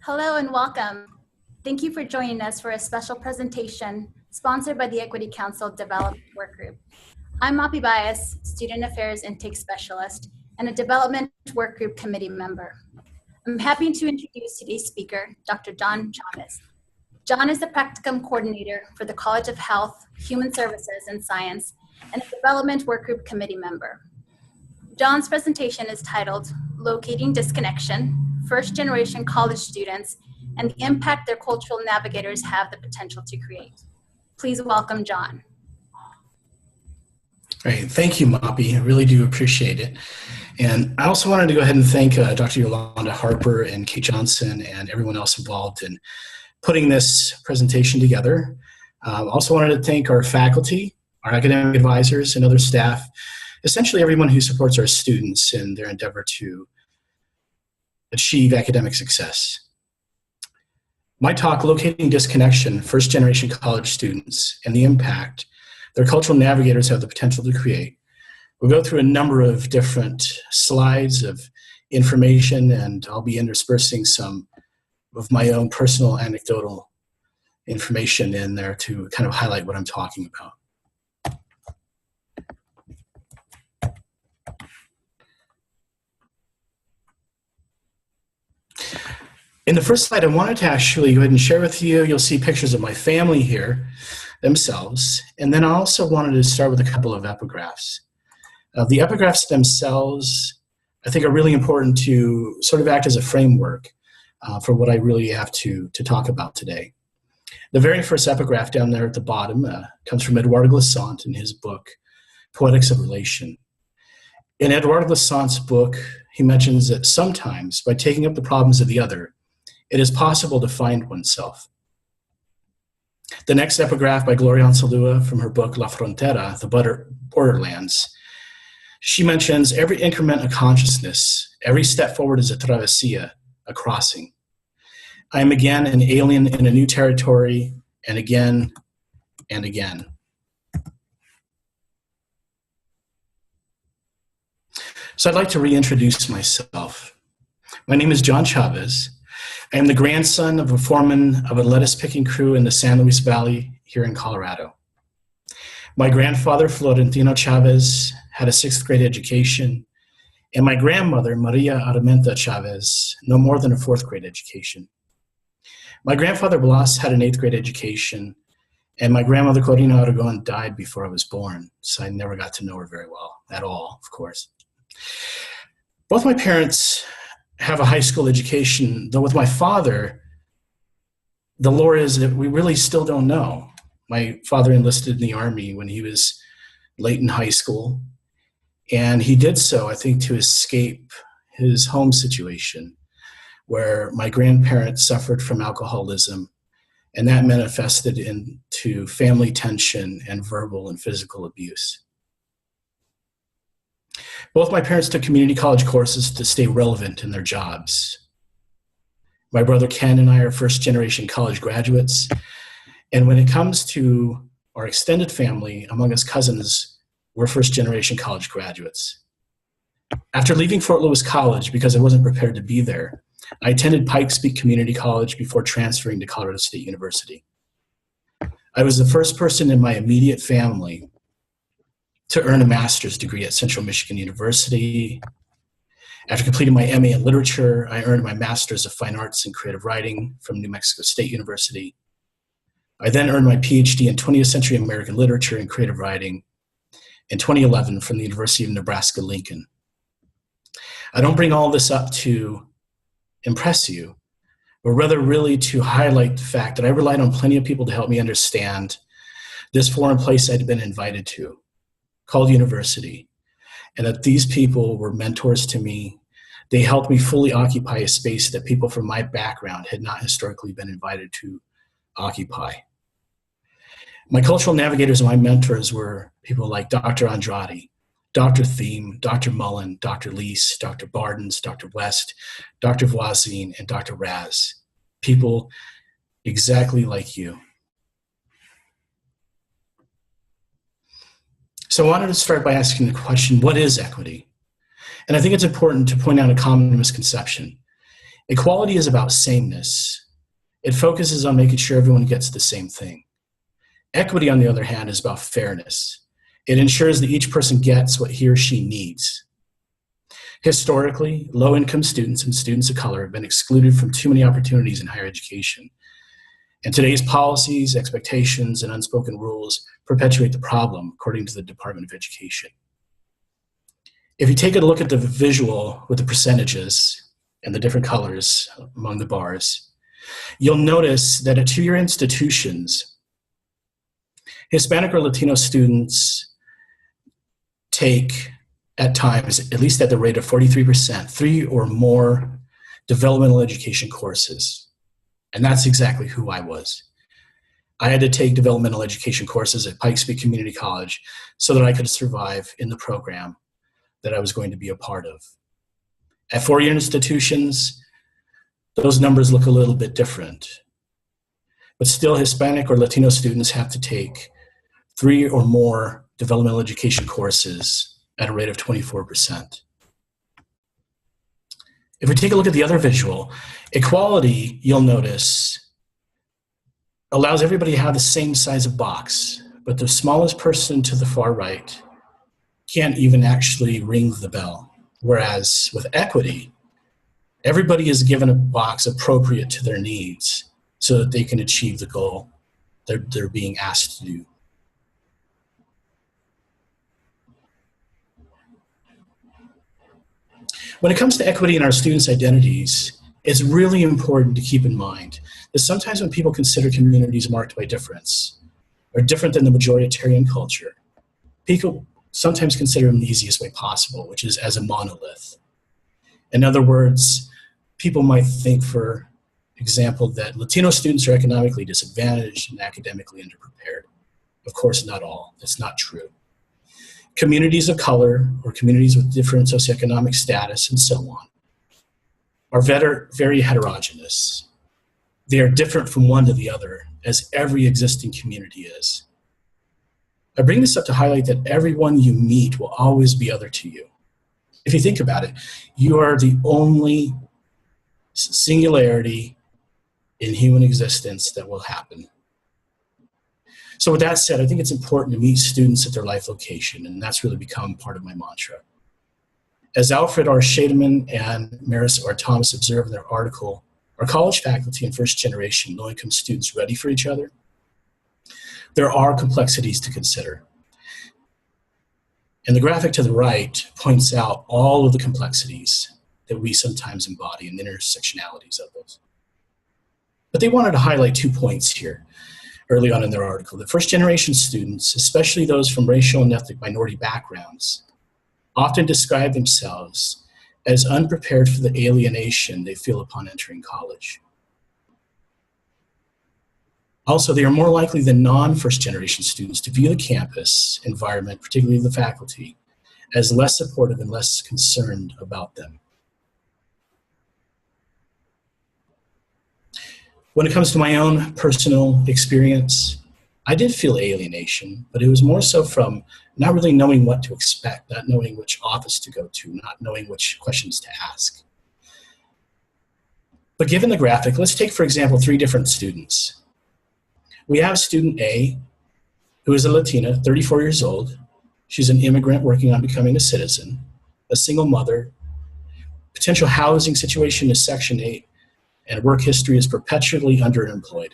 Hello and welcome. Thank you for joining us for a special presentation sponsored by the Equity Council Development Work Group. I'm Mapi Bias, Student Affairs Intake Specialist and a Development Work Group Committee member. I'm happy to introduce today's speaker, Dr. John Chavez. John is the Practicum Coordinator for the College of Health, Human Services, and Science and a Development Work Group Committee member. John's presentation is titled, Locating Disconnection, First-Generation College Students and the Impact Their Cultural Navigators Have the Potential to Create. Please welcome John. Great, thank you, Mapi. I really do appreciate it. And I also wanted to go ahead and thank Dr. Yolanda Harper and Kate Johnson and everyone else involved in putting this presentation together. Also wanted to thank our faculty, our academic advisors, and other staff, essentially everyone who supports our students in their endeavor to achieve academic success. My talk, Locating Disconnection, First-Generation College Students and the Impact Their Cultural Navigators Have the Potential to Create. We'll go through a number of different slides of information, and I'll be interspersing some of my own personal anecdotal information in there to kind of highlight what I'm talking about. In the first slide, I wanted to actually go ahead and share with you, you'll see pictures of my family here themselves, and then I also wanted to start with a couple of epigraphs. The epigraphs themselves, I think, are really important to sort of act as a framework for what I really have to talk about today. The very first epigraph down there at the bottom comes from Edouard Glissant in his book, Poetics of Relation. In Edouard Glissant's book, he mentions that sometimes, by taking up the problems of the other, it is possible to find oneself. The next epigraph by Gloria Anzaldúa from her book La Frontera, The Borderlands, she mentions every increment of consciousness, every step forward is a travesía, a crossing. I am again an alien in a new territory, and again and again. So I'd like to reintroduce myself. My name is John Chavez. I am the grandson of a foreman of a lettuce-picking crew in the San Luis Valley here in Colorado. My grandfather, Florentino Chavez, had a 6th grade education, and my grandmother, Maria Armenta Chavez, no more than a 4th grade education. My grandfather, Blas, had an 8th grade education, and my grandmother, Corina Aragon, died before I was born, so I never got to know her very well at all, of course. Both my parents have a high school education, though with my father, the lore is that we really still don't know. My father enlisted in the Army when he was late in high school, and he did so, I think, to escape his home situation, where my grandparents suffered from alcoholism, and that manifested into family tension and verbal and physical abuse. Both my parents took community college courses to stay relevant in their jobs. My brother Ken and I are first-generation college graduates, and when it comes to our extended family, among us cousins, we're first-generation college graduates. After leaving Fort Lewis College, because I wasn't prepared to be there, I attended Pikes Peak Community College before transferring to Colorado State University. I was the first person in my immediate family to earn a master's degree at Central Michigan University. After completing my MA in literature, I earned my master's of fine arts in creative writing from New Mexico State University. I then earned my PhD in 20th century American literature and creative writing in 2011 from the University of Nebraska-Lincoln. I don't bring all this up to impress you, but rather really to highlight the fact that I relied on plenty of people to help me understand this foreign place I'd been invited to, called university, and that these people were mentors to me. They helped me fully occupy a space that people from my background had not historically been invited to occupy. My cultural navigators and my mentors were people like Dr. Andrade, Dr. Thiem, Dr. Mullen, Dr. Lease, Dr. Bardens, Dr. West, Dr. Voisin, and Dr. Raz. People exactly like you. So I wanted to start by asking the question, what is equity? And I think it's important to point out a common misconception. Equality is about sameness. It focuses on making sure everyone gets the same thing. Equity, on the other hand, is about fairness. It ensures that each person gets what he or she needs. Historically, low-income students and students of color have been excluded from too many opportunities in higher education. And today's policies, expectations, and unspoken rules perpetuate the problem, according to the Department of Education. If you take a look at the visual with the percentages and the different colors among the bars, you'll notice that at two-year institutions, Hispanic or Latino students take, at times, at least at the rate of 43%, 3 or more developmental education courses. And that's exactly who I was. I had to take developmental education courses at Pikes Peak Community College so that I could survive in the program that I was going to be a part of. At four-year institutions, those numbers look a little bit different. But still, Hispanic or Latino students have to take 3 or more developmental education courses at a rate of 24%. If we take a look at the other visual, equality, you'll notice, allows everybody to have the same size of box, but the smallest person to the far right can't even actually ring the bell. Whereas with equity, everybody is given a box appropriate to their needs so that they can achieve the goal they're being asked to do. When it comes to equity in our students' identities, it's really important to keep in mind that sometimes when people consider communities marked by difference, or different than the majoritarian culture, people sometimes consider them the easiest way possible, which is as a monolith. In other words, people might think, for example, that Latino students are economically disadvantaged and academically underprepared. Of course, not all. That's not true. Communities of color or communities with different socioeconomic status and so on are very heterogeneous. They are different from one to the other, as every existing community is. I bring this up to highlight that everyone you meet will always be other to you. If you think about it, you are the only singularity in human existence that will happen. So with that said, I think it's important to meet students at their life location, and that's really become part of my mantra. As Alfred R. Scheidemann and Maris R. Thomas observe in their article, "Are college faculty and first-generation low-income students ready for each other?" There are complexities to consider. And the graphic to the right points out all of the complexities that we sometimes embody and the intersectionalities of those. But they wanted to highlight 2 points here early on in their article, that first-generation students, especially those from racial and ethnic minority backgrounds, often describe themselves as unprepared for the alienation they feel upon entering college. Also, they are more likely than non-first-generation students to view the campus environment, particularly the faculty, as less supportive and less concerned about them. When it comes to my own personal experience, I did feel alienation, but it was more so from not really knowing what to expect, not knowing which office to go to, not knowing which questions to ask. But given the graphic, let's take, for example, 3 different students. We have student A, who is a Latina, 34 years old. She's an immigrant working on becoming a citizen, a single mother. Potential housing situation is Section 8, and work history is perpetually underemployed.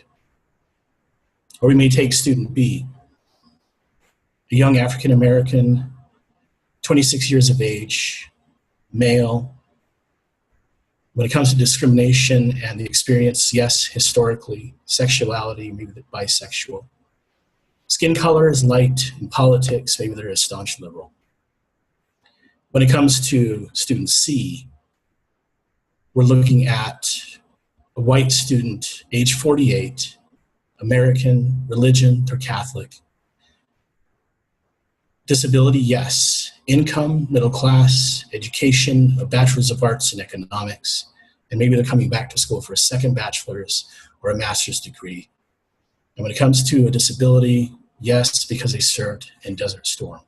Or we may take student B, a young African-American, 26 years of age, male. When it comes to discrimination and the experience, yes, historically, sexuality, maybe they're bisexual. Skin color is light. In politics, maybe they're a staunch liberal. When it comes to student C, we're looking at a white student, age 48, American, religion, they're Catholic. Disability, yes. Income, middle class, education, a bachelor's of arts in economics, and maybe they're coming back to school for a second bachelor's or a master's degree. And when it comes to a disability, yes, because they served in Desert Storm.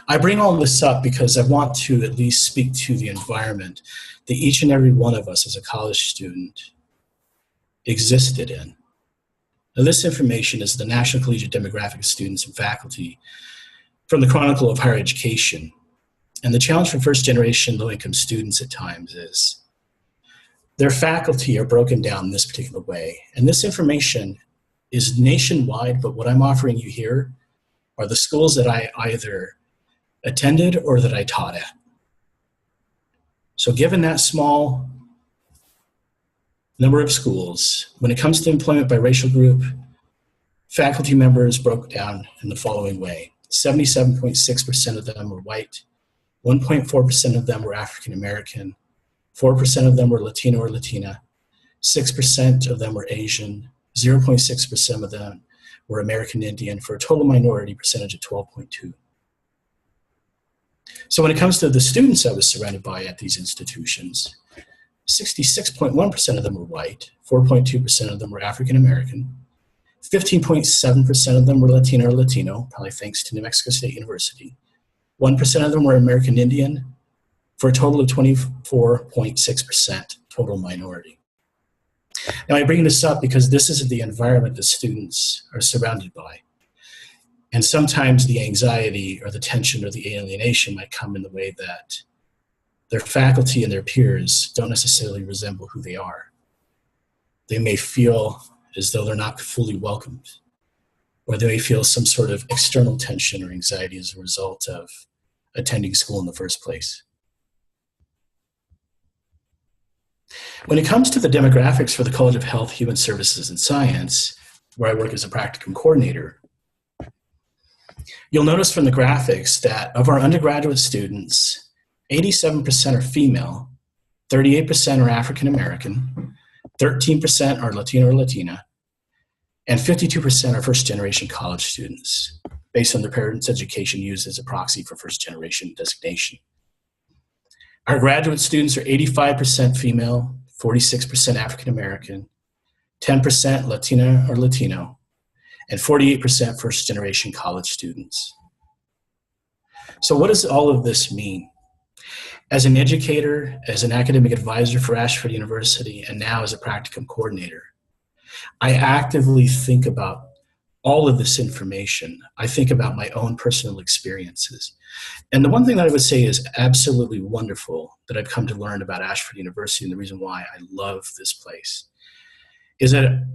I bring all this up because I want to at least speak to the environment that each and every one of us as a college student existed in. Now, this information is the National Collegiate Demographic of Students and Faculty from the Chronicle of Higher Education. And the challenge for first-generation low-income students at times is their faculty are broken down in this particular way. And this information is nationwide, but what I'm offering you here are the schools that I either attended or that I taught at. So given that small number of schools, when it comes to employment by racial group, faculty members broke down in the following way. 77.6% of them were white, 1.4% of them were African American, 4% of them were Latino or Latina, 6% of them were Asian, 0.6% of them were American Indian, for a total minority percentage of 12.2. So when it comes to the students I was surrounded by at these institutions, 66.1% of them were white, 4.2% of them were African American, 15.7% of them were Latino or Latino, probably thanks to New Mexico State University. 1% of them were American Indian, for a total of 24.6% total minority. Now I bring this up because this is the environment that students are surrounded by. And sometimes the anxiety or the tension or the alienation might come in the way that their faculty and their peers don't necessarily resemble who they are. They may feel as though they're not fully welcomed, or they may feel some sort of external tension or anxiety as a result of attending school in the first place. When it comes to the demographics for the College of Health, Human Services, and Science, where I work as a practicum coordinator, you'll notice from the graphics that of our undergraduate students, 87% are female, 38% are African American, 13% are Latino or Latina, and 52% are first-generation college students, based on their parents' education used as a proxy for first-generation designation. Our graduate students are 85% female, 46% African American, 10% Latina or Latino, and 48% first-generation college students. So what does all of this mean? As an educator, as an academic advisor for Ashford University, and now as a practicum coordinator, I actively think about all of this information. I think about my own personal experiences. And the one thing that I would say is absolutely wonderful that I've come to learn about Ashford University, and the reason why I love this place, is that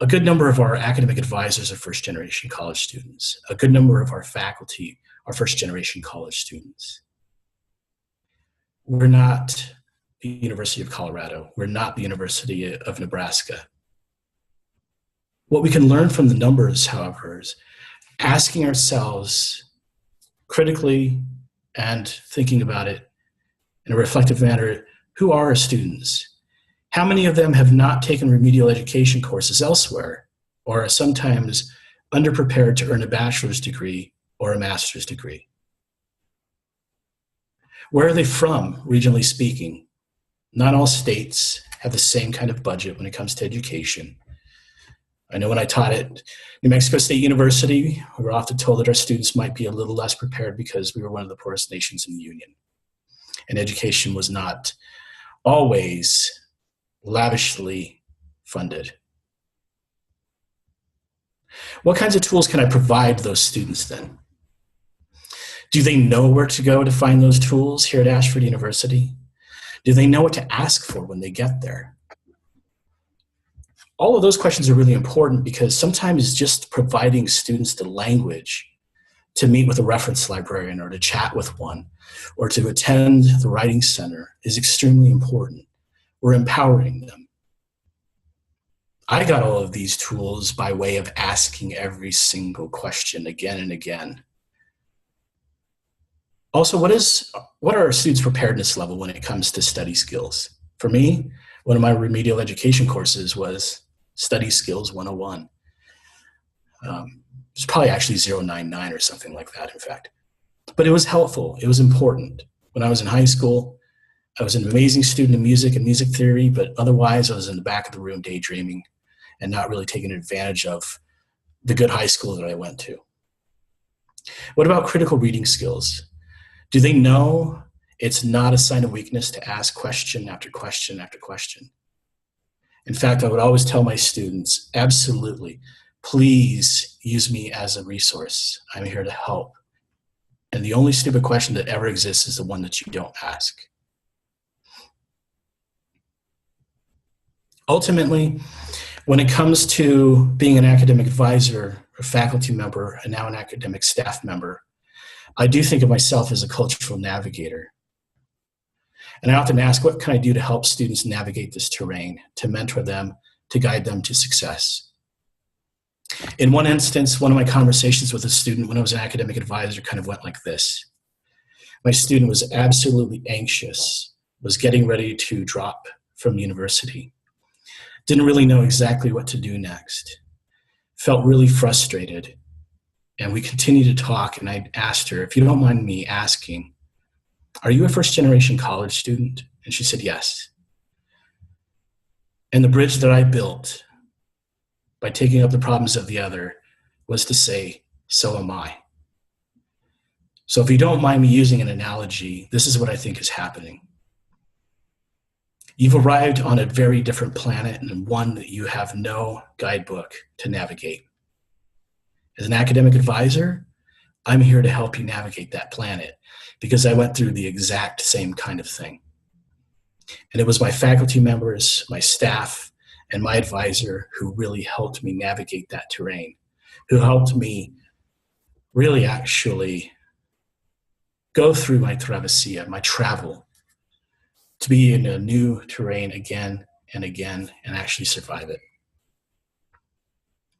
a good number of our academic advisors are first-generation college students. A good number of our faculty are first-generation college students. We're not the University of Colorado. We're not the University of Nebraska. What we can learn from the numbers, however, is asking ourselves critically and thinking about it in a reflective manner, who are our students? How many of them have not taken remedial education courses elsewhere, or are sometimes underprepared to earn a bachelor's degree or a master's degree? Where are they from, regionally speaking? Not all states have the same kind of budget when it comes to education. I know when I taught at New Mexico State University, we were often told that our students might be a little less prepared because we were one of the poorest nations in the Union. And education was not always lavishly funded. What kinds of tools can I provide those students then? Do they know where to go to find those tools here at Ashford University? Do they know what to ask for when they get there? All of those questions are really important because sometimes just providing students the language to meet with a reference librarian or to chat with one or to attend the Writing Center is extremely important. We're empowering them. I got all of these tools by way of asking every single question again and again. Also, what are our students' preparedness level when it comes to study skills? For me, one of my remedial education courses was Study Skills 101. It's probably actually 099 or something like that, in fact. But it was helpful. It was important. When I was in high school, I was an amazing student in music and music theory, but otherwise I was in the back of the room daydreaming and not really taking advantage of the good high school that I went to. What about critical reading skills? Do they know it's not a sign of weakness to ask question after question after question? In fact, I would always tell my students, absolutely, please use me as a resource. I'm here to help. And the only stupid question that ever exists is the one that you don't ask. Ultimately, when it comes to being an academic advisor, a faculty member, and now an academic staff member, I do think of myself as a cultural navigator. And I often ask, what can I do to help students navigate this terrain, to mentor them, to guide them to success? In one instance, one of my conversations with a student when I was an academic advisor kind of went like this. My student was absolutely anxious, was getting ready to drop from university, didn't really know exactly what to do next, felt really frustrated. And we continued to talk, and I asked her, if you don't mind me asking, are you a first-generation college student? And she said, yes. And the bridge that I built by taking up the problems of the other was to say, so am I. So if you don't mind me using an analogy, this is what I think is happening. You've arrived on a very different planet and one that you have no guidebook to navigate. As an academic advisor, I'm here to help you navigate that planet because I went through the exact same kind of thing. And it was my faculty members, my staff, and my advisor who really helped me navigate that terrain, who helped me really actually go through my travessia, my travel, to be in a new terrain again and again and actually survive it.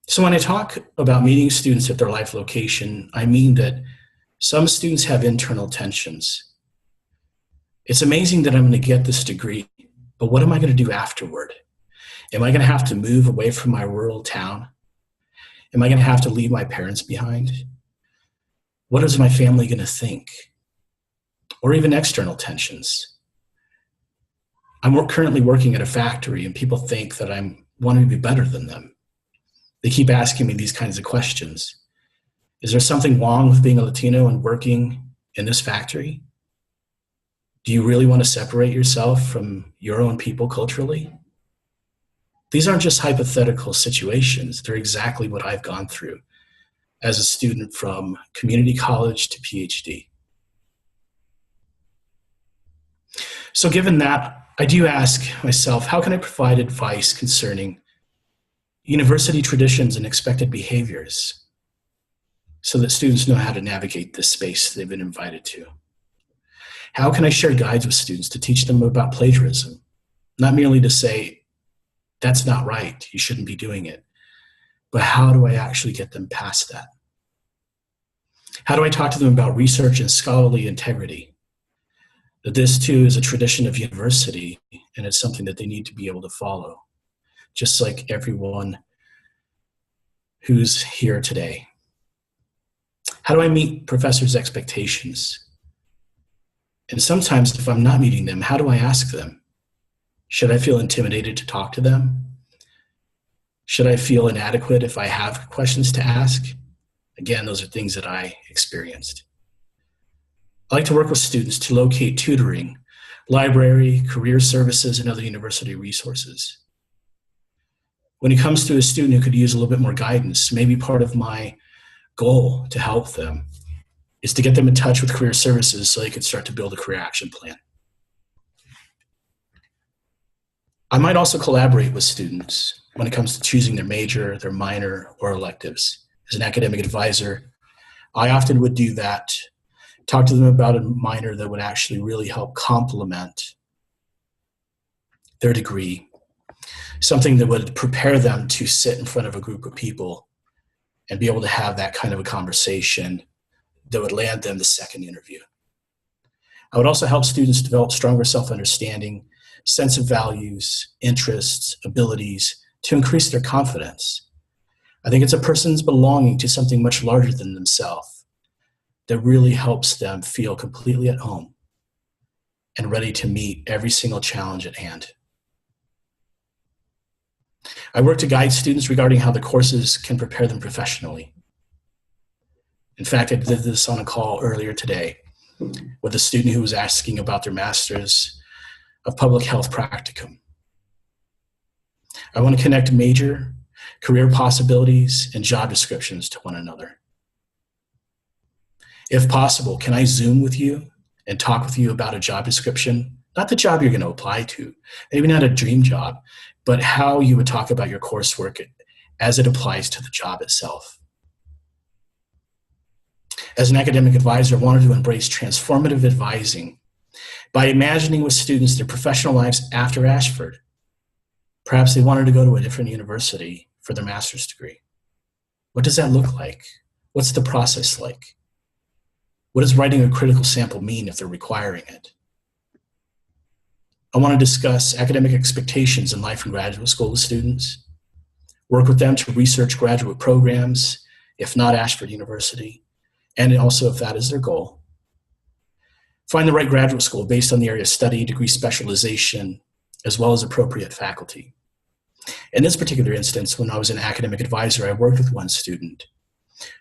So when I talk about meeting students at their life location, I mean that some students have internal tensions. It's amazing that I'm going to get this degree, but what am I going to do afterward? Am I going to have to move away from my rural town? Am I going to have to leave my parents behind? What is my family going to think? Or even external tensions. I'm currently working at a factory and people think that I'm wanting to be better than them. They keep asking me these kinds of questions. Is there something wrong with being a Latino and working in this factory? Do you really want to separate yourself from your own people culturally? These aren't just hypothetical situations. They're exactly what I've gone through as a student from community college to PhD. So given that, I do ask myself, how can I provide advice concerning university traditions and expected behaviors so that students know how to navigate this space they've been invited to? How can I share guides with students to teach them about plagiarism? Not merely to say, that's not right, you shouldn't be doing it, but how do I actually get them past that? How do I talk to them about research and scholarly integrity? That this too is a tradition of university and it's something that they need to be able to follow, just like everyone who's here today. How do I meet professors' expectations? And sometimes if I'm not meeting them, how do I ask them? Should I feel intimidated to talk to them? Should I feel inadequate if I have questions to ask? Again, those are things that I experienced. I like to work with students to locate tutoring, library, career services, and other university resources. When it comes to a student who could use a little bit more guidance, maybe part of my goal to help them is to get them in touch with career services so they can start to build a career action plan. I might also collaborate with students when it comes to choosing their major, their minor, or electives. As an academic advisor, I often would do that, talk to them about a minor that would actually really help complement their degree, something that would prepare them to sit in front of a group of people and be able to have that kind of a conversation that would land them the second interview. I would also help students develop stronger self-understanding, sense of values, interests, abilities to increase their confidence. I think it's a person's belonging to something much larger than themselves that really helps them feel completely at home and ready to meet every single challenge at hand. I work to guide students regarding how the courses can prepare them professionally. In fact, I did this on a call earlier today with a student who was asking about their master's of public health practicum. I want to connect major, career possibilities, and job descriptions to one another. If possible, can I Zoom with you and talk with you about a job description? Not the job you're going to apply to, maybe not a dream job, but how you would talk about your coursework as it applies to the job itself. As an academic advisor, I wanted to embrace transformative advising by imagining with students their professional lives after Ashford. Perhaps they wanted to go to a different university for their master's degree. What does that look like? What's the process like? What does writing a critical sample mean if they're requiring it? I want to discuss academic expectations in life in graduate school with students, work with them to research graduate programs, if not Ashford University, and also if that is their goal. Find the right graduate school based on the area of study, degree specialization, as well as appropriate faculty. In this particular instance, when I was an academic advisor, I worked with one student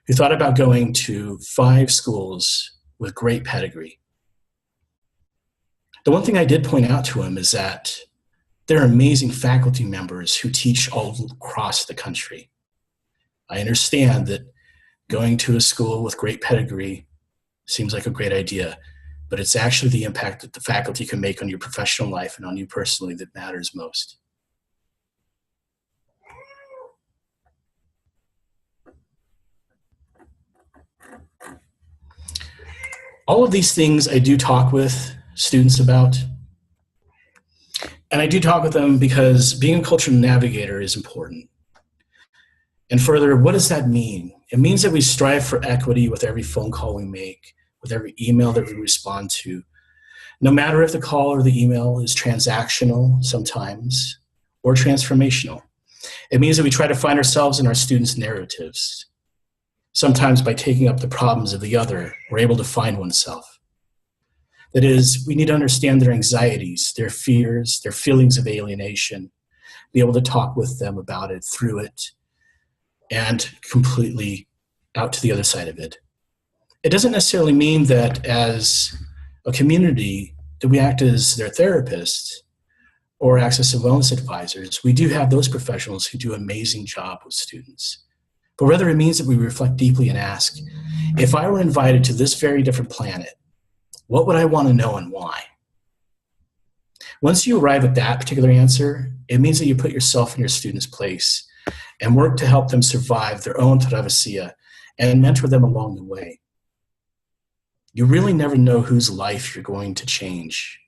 who thought about going to 5 schools with great pedigree. The one thing I did point out to him is that there are amazing faculty members who teach all across the country. I understand that going to a school with great pedigree seems like a great idea, but it's actually the impact that the faculty can make on your professional life and on you personally that matters most. All of these things I do talk with students about. And I do talk with them because being a cultural navigator is important. And further, what does that mean? It means that we strive for equity with every phone call we make, with every email that we respond to, no matter if the call or the email is transactional sometimes or transformational. It means that we try to find ourselves in our students' narratives. Sometimes by taking up the problems of the other, we're able to find oneself. That is, we need to understand their anxieties, their fears, their feelings of alienation, be able to talk with them about it, through it, and completely out to the other side of it. It doesn't necessarily mean that as a community that we act as their therapists or access to wellness advisors. We do have those professionals who do an amazing job with students. But rather it means that we reflect deeply and ask, if I were invited to this very different planet, what would I want to know and why? Once you arrive at that particular answer, it means that you put yourself in your student's place and work to help them survive their own travessia and mentor them along the way. You really never know whose life you're going to change.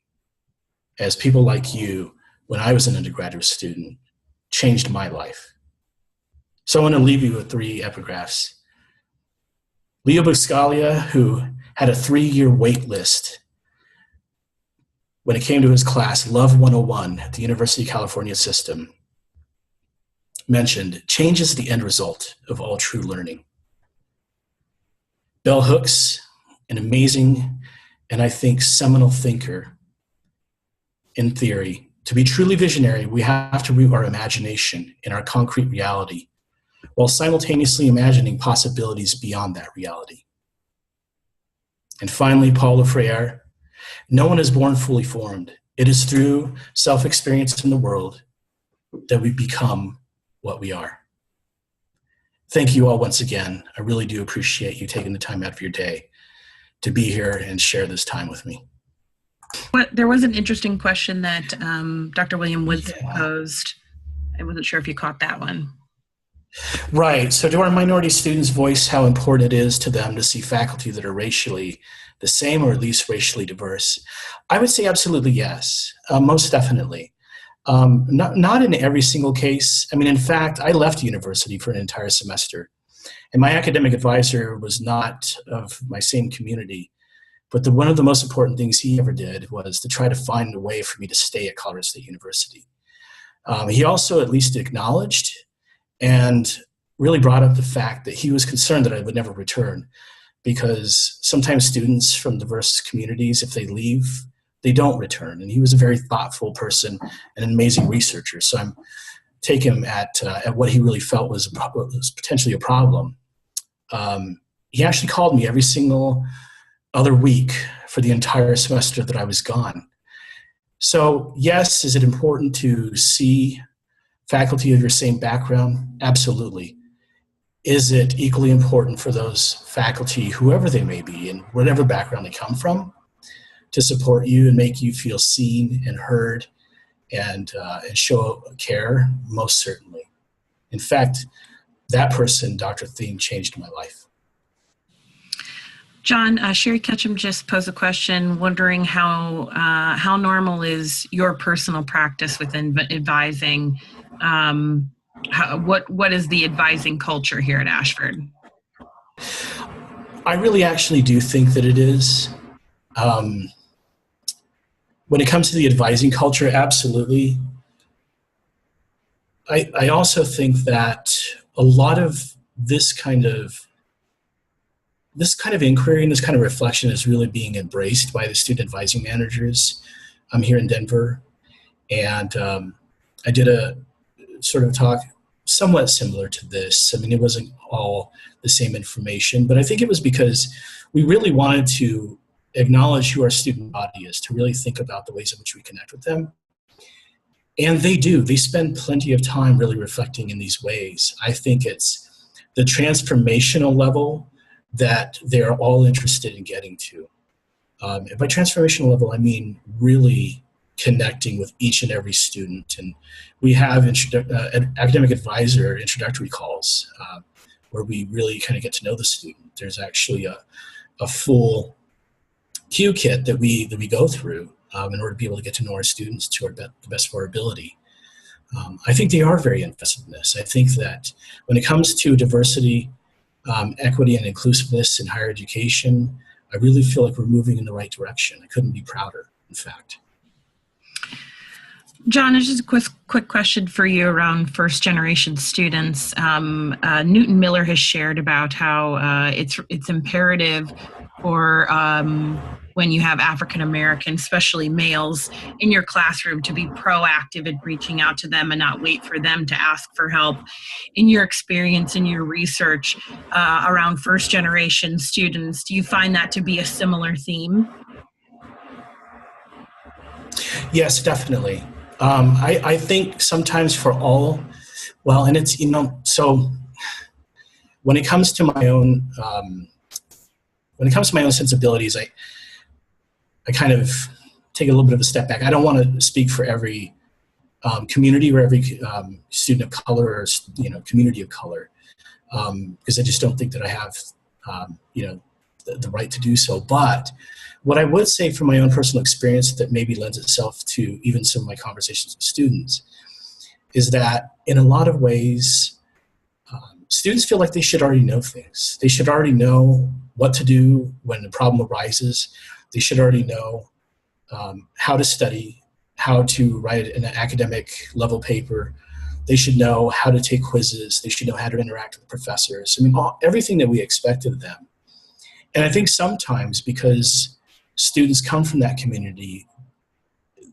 As people like you, when I was an undergraduate student, changed my life. So I want to leave you with 3 epigraphs. Leo Buscaglia, who had a 3-year wait list when it came to his class, Love 101 at the University of California system, mentioned, change is the end result of all true learning. Bell Hooks, an amazing and I think seminal thinker in theory. To be truly visionary, we have to root our imagination in our concrete reality while simultaneously imagining possibilities beyond that reality. And finally, Paulo Freire, no one is born fully formed. It is through self-experience in the world that we become what we are. Thank you all once again. I really do appreciate you taking the time out of your day to be here and share this time with me. There was an interesting question that Dr. William Woods posed. I wasn't sure if you caught that one. Right. So do our minority students voice how important it is to them to see faculty that are racially the same or at least racially diverse? I would say absolutely yes, most definitely. Not in every single case. I mean, in fact, I left university for an entire semester. And my academic advisor was not of my same community. But one of the most important things he ever did was to try to find a way for me to stay at Colorado State University. He also at least acknowledged and really brought up the fact that he was concerned that I would never return, because sometimes students from diverse communities, if they leave, they don't return. And he was a very thoughtful person and an amazing researcher. So I'm take him at what he really felt was potentially a problem. he actually called me every single other week for the entire semester that I was gone. So yes, is it important to see faculty of your same background? Absolutely. Is it equally important for those faculty, whoever they may be and whatever background they come from, to support you and make you feel seen and heard and show care? Most certainly. In fact, that person, Dr. Thiem, changed my life. John, Sherry Ketchum just posed a question, wondering how normal is your personal practice within advising? What is the advising culture here at Ashford? I really actually do think that it is. When it comes to the advising culture, absolutely. I also think that a lot of this kind of inquiry and this kind of reflection is really being embraced by the student advising managers here in Denver. And I did a sort of talk somewhat similar to this. I mean, it wasn't all the same information, but I think it was because we really wanted to acknowledge who our student body is, to really think about the ways in which we connect with them. And they do. They spend plenty of time really reflecting in these ways. I think it's the transformational level that they're all interested in getting to. And by transformational level, I mean really connecting with each and every student. And we have academic advisor introductory calls where we really kind of get to know the student. There's actually a full cue kit that we go through in order to be able to get to know our students to the best of our ability. I think they are very invested in this. I think that when it comes to diversity, equity, and inclusiveness in higher education, I really feel like we're moving in the right direction. I couldn't be prouder, in fact. John, there's just a quick question for you around first-generation students. Newton Miller has shared about how it's imperative for when you have African Americans, especially males, in your classroom to be proactive in reaching out to them and not wait for them to ask for help. In your experience, in your research around first-generation students, do you find that to be a similar theme? Yes, definitely. I think sometimes for all, well, and it's, so when it comes to my own, sensibilities, I kind of take a little bit of a step back. I don't want to speak for every community or every student of color or, community of color, because I just don't think that I have, the right to do so. But what I would say from my own personal experience that maybe lends itself to even some of my conversations with students is that in a lot of ways, students feel like they should already know things. They should already know what to do when a problem arises. They should already know how to study, how to write an academic level paper. They should know how to take quizzes. They should know how to interact with professors. I mean, everything that we expect of them. And I think sometimes because students come from that community,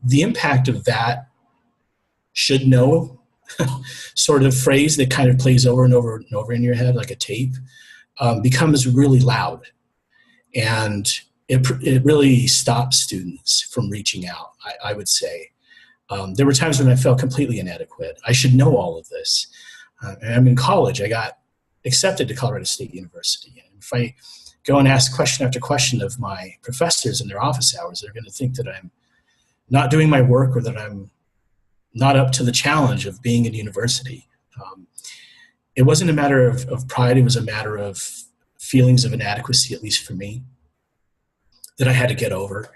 the impact of that should know sort of phrase that kind of plays over and over and over in your head like a tape becomes really loud. And it really stops students from reaching out, I would say. There were times when I felt completely inadequate. I should know all of this. And I'm in college. I got accepted to Colorado State University. And if I go and ask question after question of my professors in their office hours, they're going to think that I'm not doing my work or that I'm not up to the challenge of being in university. It wasn't a matter of pride. It was a matter of feelings of inadequacy, at least for me, that I had to get over.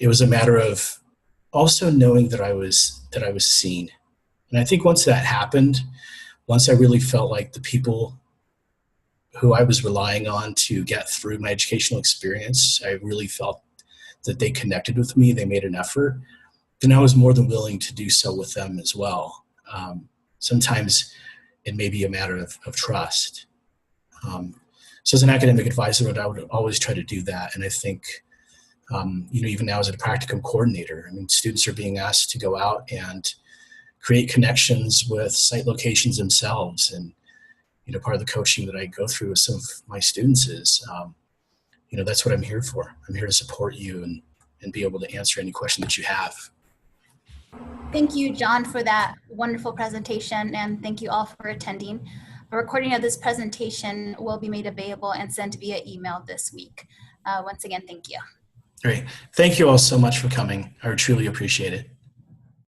It was a matter of also knowing that I was seen. And I think once that happened, once I really felt like the people who I was relying on to get through my educational experience, I really felt that they connected with me, they made an effort, then I was more than willing to do so with them as well. Sometimes it may be a matter of trust. So as an academic advisor, I would always try to do that. And I think, even now as a practicum coordinator, I mean, students are being asked to go out and create connections with site locations themselves and part of the coaching that I go through with some of my students is, that's what I'm here for. I'm here to support you and be able to answer any question that you have. Thank you, John, for that wonderful presentation, and thank you all for attending. A recording of this presentation will be made available and sent via email this week. Once again, thank you. Great. Thank you all so much for coming. I truly appreciate it.